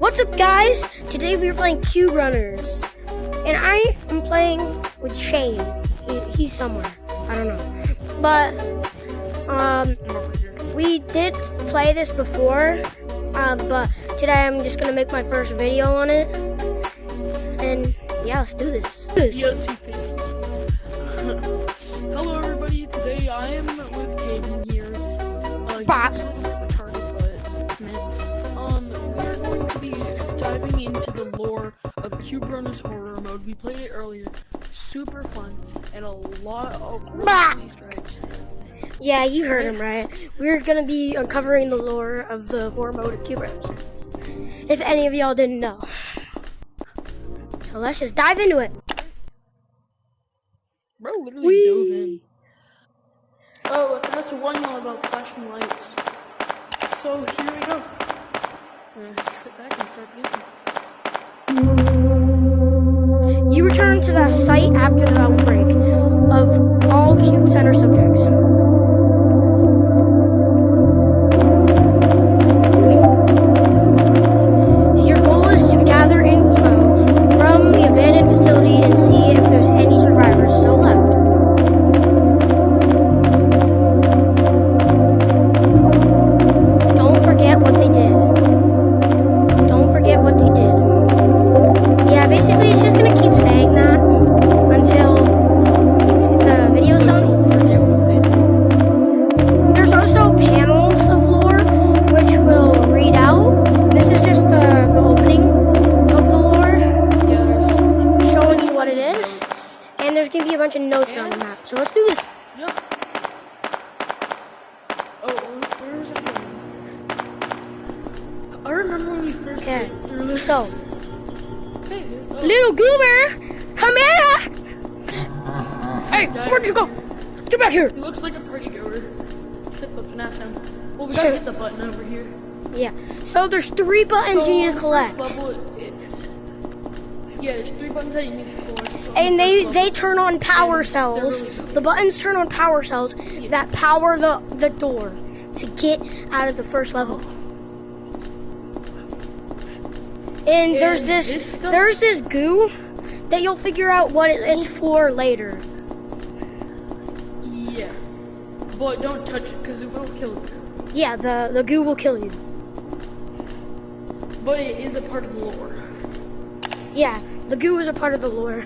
What's up, guys? Today we are playing Cube Runners, and I am playing with Shane. He's somewhere, I don't know. But we did play this before, but today I'm just gonna make my first video on it. And yeah, let's do this. Hello, everybody. Today I am with Caden here. Bop. We're going to be diving into the lore of Cube Runners Horror Mode. We played it earlier. Super fun and a lot of really Easter eggs. Yeah, you heard him right. We're gonna be uncovering the lore of the horror mode of Cube Runners. If any of y'all didn't know. So let's just dive into it. Bro literally dove in. Oh, I forgot to warn y'all about flashing lights. So here we go. We're gonna sit back and start gaming. You return to the site after the outbreak of all Cube Center subjects. Your goal is to gather info from the abandoned facility and see if there's any survivors still left. Don't forget what they did. Don't forget what they did. Yeah, basically it's just gonna keep saying that until the video's done. Don't forget what they did. There's also panels of lore which will read out. This is just the opening of the lore, Yeah, there's... showing you what it is. And there's gonna be a bunch of notes on the map. So let's do this. Yep. Oh, where is it going? I remember when we first Okay, went through this. so Hey, little goober, come here! Hey, where'd you go? Get back here! he looks like a party goer. Hit the FNAF sound. Well, we gotta get the button over here. Yeah. So there's 3 buttons you need to collect. First level, yeah, there's 3 buttons that you need to collect. So And first they level- turn on power And cells. they're really- The buttons turn on power cells that power the door to get out of the first level. And there's And this this stuff- there's this goo that you'll figure out what it's for later. Yeah. But don't touch it, because it will kill you. Yeah, the goo will kill you. But it is a part of the lore. Yeah, the goo is a part of the lore.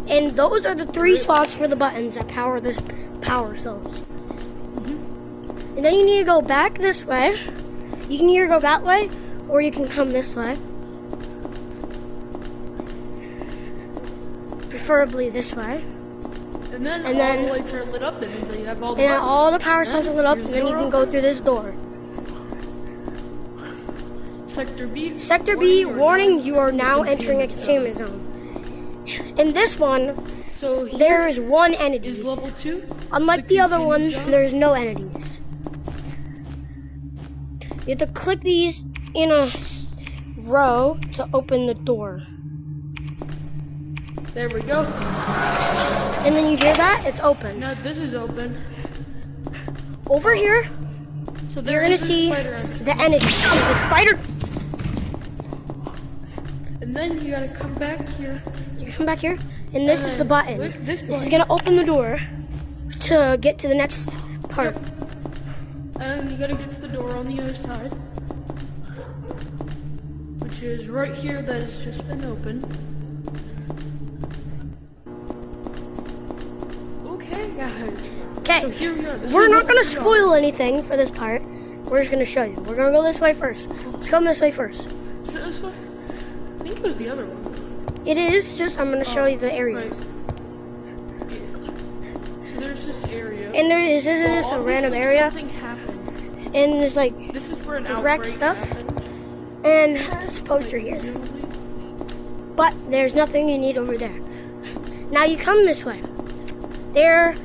And those are the 3 spots for the buttons that power this power cells. And then you need to go back this way. You can either go that way, or you can come this way. Preferably this way. And then And all then- the lights are lit up, that means that you have all the And then buttons. all the power cells are lit up, and then you can go through this door. Sector B. Sector B, warning, you are now entering a containment zone. In this one, So here there is one is entity. level 2. Unlike the other one, containment zone. there's no entities. You have to click these in a row to open the door. There we go. And then you hear that? It's open. Now this is open. Over here, So you're there gonna is a see spider entrance. the entity. The spider. And then you gotta come back here. You come back here, and this is the button. Click this This is button. gonna open the door to get to the next part. And you gotta get to the door on the other side. Which is right here that has just been opened. Okay, guys. Okay, So here we are. This we're is not what gonna we're spoil anything for this part. We're just gonna show you. We're gonna go this way first. Let's come this way first. doing. Is it this way? I think it was the other one. It is just, I'm gonna show you the areas. Right. Yeah. So there's this area. And this is just a random Obviously area. Something happened. And there's like, This is where an wrecked outbreak stuff. happened. and there's a poster here. Presumably. But there's nothing you need over there. Now you come this way. There,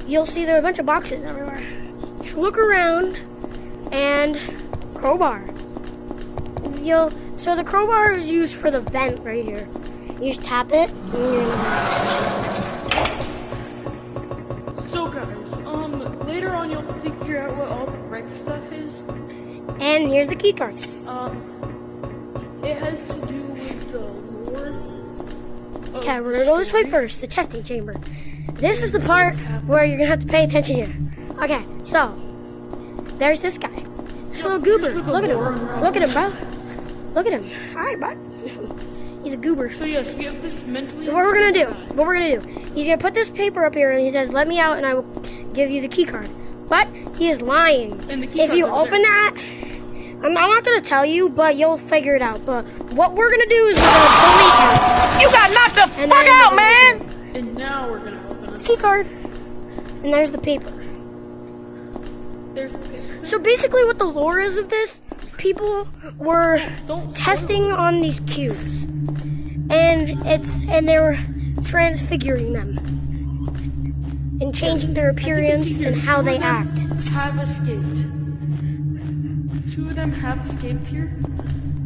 you'll see there are a bunch of boxes everywhere. Just look around and crowbar. So the crowbar is used for the vent right here. You just tap it, and you're in the vent. on, you'll figure out what all the red stuff is. And here's the key card. It has to do with the lore. Okay, we're gonna go this way first, the testing chamber. This is the part where you're gonna have to pay attention here. Okay, so there's this guy. This little goober. Look at him. Look at him, bro. Look at him. Alright, bud. He's a goober. So yes, we have this mentally. So what we're gonna do, he's gonna put this paper up here and he says, let me out and I will give you the key card. But he is lying. If you open that, I'm not gonna tell you, but you'll figure it out. But what we're gonna do is we're gonna delete him. You got knocked the fuck out, man! And now we're gonna open it. Key card. And there's the paper. There's the paper. So basically what the lore is of this, people were testing on these cubes. And they were transfiguring them. And changing their appearance and how they act. Have escaped. 2 of them have escaped here.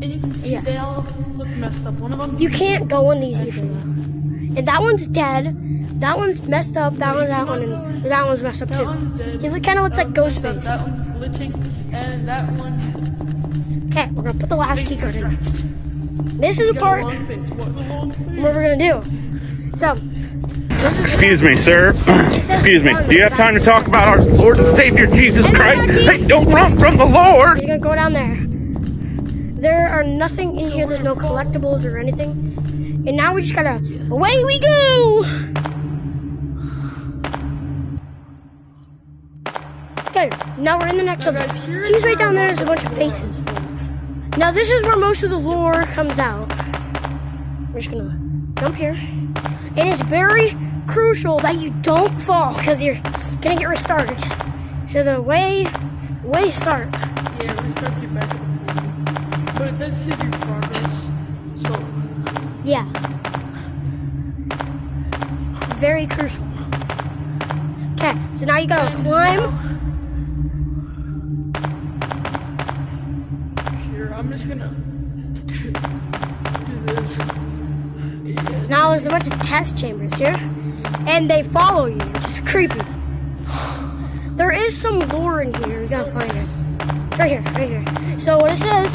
And you can see they all look messed up. One of them. You can't go on these either. And that one's dead. That one's messed up. That one's that one. And that one's messed up too. That one's dead. He kind of looks like Ghostface. That one's glitching. And that one. Okay, we're gonna put the last key card in. This is the part what we're gonna do. So. Excuse me, sir. Excuse me. Do you have time to talk about our Lord and Savior Jesus Christ? Hey, don't run from the Lord! He's gonna go down there. There are nothing in here. There's no collectibles or anything. And now we just gotta, away we go! Okay, now we're in the next level. He's right down there. There's a bunch of faces. Now this is where most of the lore comes out. We're just gonna jump here. And it's very crucial that you don't fall because you're gonna get restarted. So the way start. Yeah, restart you back at the beginning. But it does save your progress. So yeah. Very crucial. Okay, so now you gotta climb. Here, I'm just gonna do this. Now there's a bunch of test chambers here, and they follow you, which is creepy. There is some lore in here. You gotta find it. It's right here. So what it says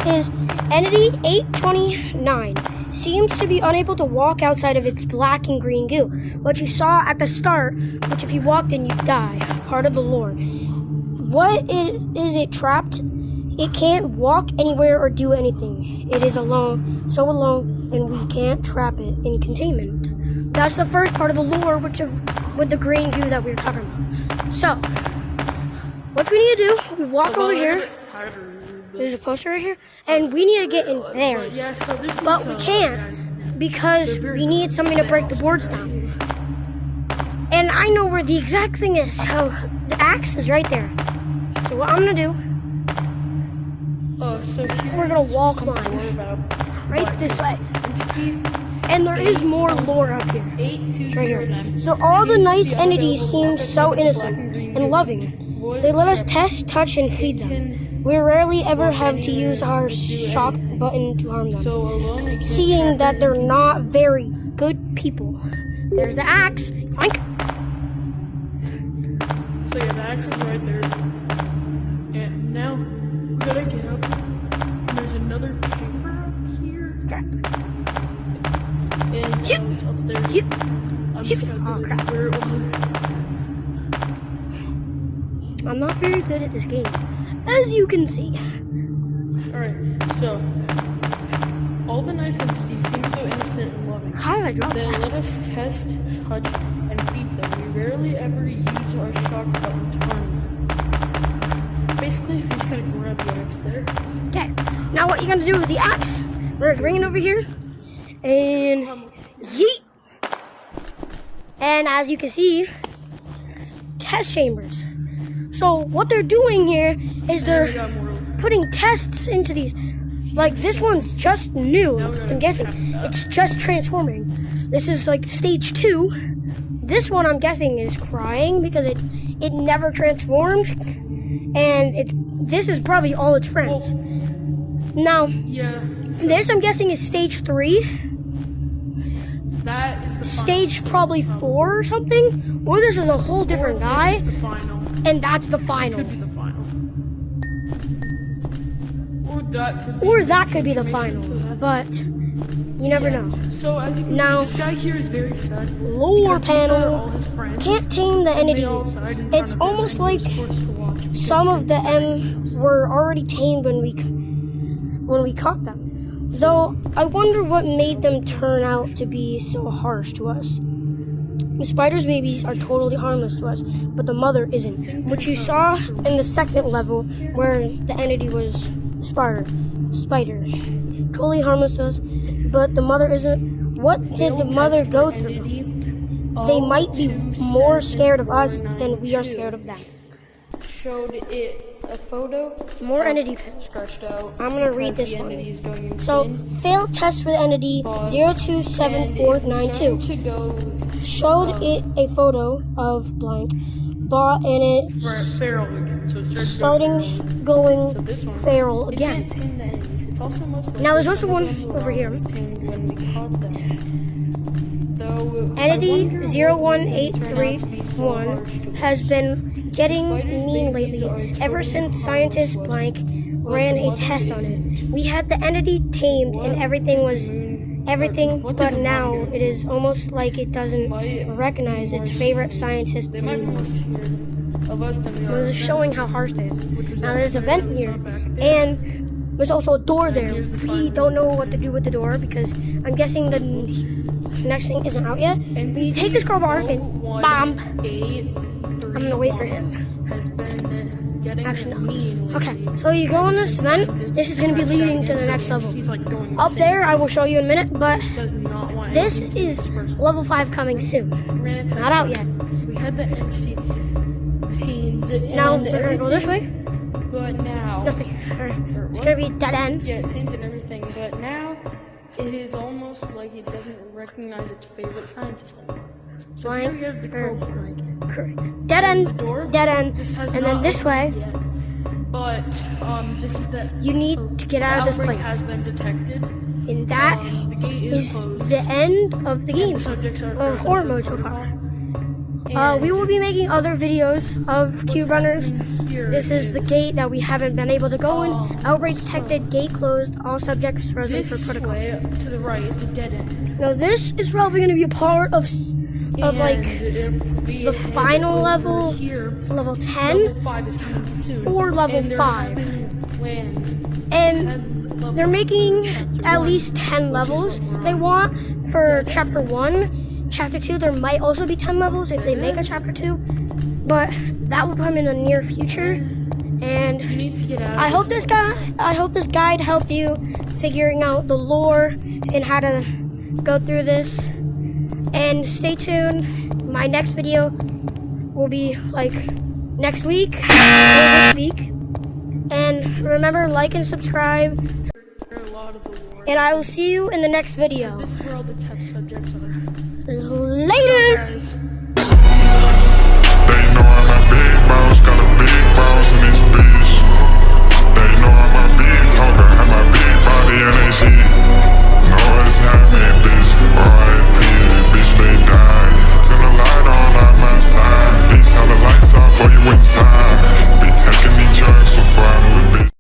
is Entity 829 seems to be unable to walk outside of its black and green goo. What you saw at the start, which if you walked in, you'd die. Part of the lore. What is it trapped? It can't walk anywhere or do anything. It is alone, so alone, and we can't trap it in containment. That's the first part of the lore, with the green goo that we were talking about. So, what we need to do, we walk over here. There's a poster right here, and we need to get in there. But we can't, because we need something to break the boards down. And I know where the exact thing is, so the axe is right there. So what I'm gonna do, we're gonna wall climb right this way. And there is more lore up here. Right here. So all the nice entities seem so innocent and loving. They let us test, touch, and feed them. We rarely ever have to use our shock button to harm them. Seeing that they're not very good people. There's the axe. Oink. So yeah, the axe is right there. And now we gotta get up. And there's another paper up here. Crap. And it's up there. I'm just gonna do it where it was. I'm not very good at this game, as you can see. Alright, so all the nice entities seem so innocent and loving. How did I drop They that? let us test, touch, and feed them. We rarely ever use our shock button to harm them. Basically, we just gotta grab the axe there. Okay, now what you're gonna do with the axe, we're gonna bring it over here, and yeet! And as you can see, test chambers. So what they're doing here is they're putting tests into these. Like this one's just new, I'm guessing. It's just transforming. This is like stage 2. This one I'm guessing is crying because it never transformed. And this is probably all its friends. Now, this I'm guessing is stage 3. That is stage probably 4 or something, or this is a whole different guy, The final. and that's the final. Could be the final. Or that could be the final, but you never know. So as you can Now, see, this guy here is very sad. Lore because these are panel all his friends, can't tame the and they all entities. died in front It's of him, almost and he like was forced to watch. some of the M were already tamed when we caught them. Though I wonder what made them turn out to be so harsh to us. The spider's babies are totally harmless to us, but the mother isn't, which you saw in the second level where the entity was spider. Totally harmless to us, but the mother isn't. What did the mother go through? They might be more scared of us than we are scared of them. Showed it a photo. More of entity pins. Scratched out. I'm gonna read because this the one. entity is going So, insane. failed test for the entity And 027492. it's starting to go Showed it a photo of blank, and it feral again. So it's starting going So this one, feral it again. can't tame the enemies. It's also most likely Now there's also some of one them were over here. already tamed when we caught them. Though, Entity I wonder what made them turn out to be so 01831 harsh to us. has been getting Spiders' mean babies lately, are ever totally since harmless scientist to us, blank but ran the a mother test on isn't. it. We had the entity tamed and everything was everything, What did but the now mom do? it is almost like it doesn't recognize its favorite scientist They might be more anymore. scared of us than we are. It was of showing them. how harsh it is. Which was Now there's a actually vent here, back there. and there's also a door there. here's the We final don't know what to do with the door because I'm guessing the next thing isn't out yet. We take this crowbar and bomb. I'm gonna wait for him. Has been getting Actually, no. mean lately. Okay, so you go on this vent. This is gonna be leading to the next level. He's like going Up insane. there, I will show you in a minute, but Does not want this anything to do is with this person. level 5 coming soon. Ran into Not out yet. We had the NC tamed Now and we're gonna go this way. everything, but now Nothing. It's gonna be dead end. yeah, tamed and everything, but now it is almost like it doesn't recognize its favorite scientist anymore. So here we have the crowbar. Dead end, Door. dead end, This has and then not this opened way, yet, but this is the you need to get out of this outbreak place. has been detected. And that The gate is is closed. the end of the game, Subjects are or horror mode so far. We will be making other videos of Cube Runners. This is the gate that we haven't been able to go in. Outbreak detected, gate closed, all subjects frozen This for critical. way to the right, it's a dead end. Now this is probably going to be a part of like the final level, here, level 10, level 5 is coming soon. or level And they're 5. having plans. And they're making at least 10 levels they want for chapter 1. Chapter 2, there might also be 10 levels if they make a chapter 2, but that will come in the near future. And You need to get out. I hope this guide helped you figuring out the lore and how to go through this. And stay tuned. My next video will be like next week or this week. And remember, like and subscribe. A lot of the lore. And I will see you in the next video. This is where all the test subjects are. Later! Guys.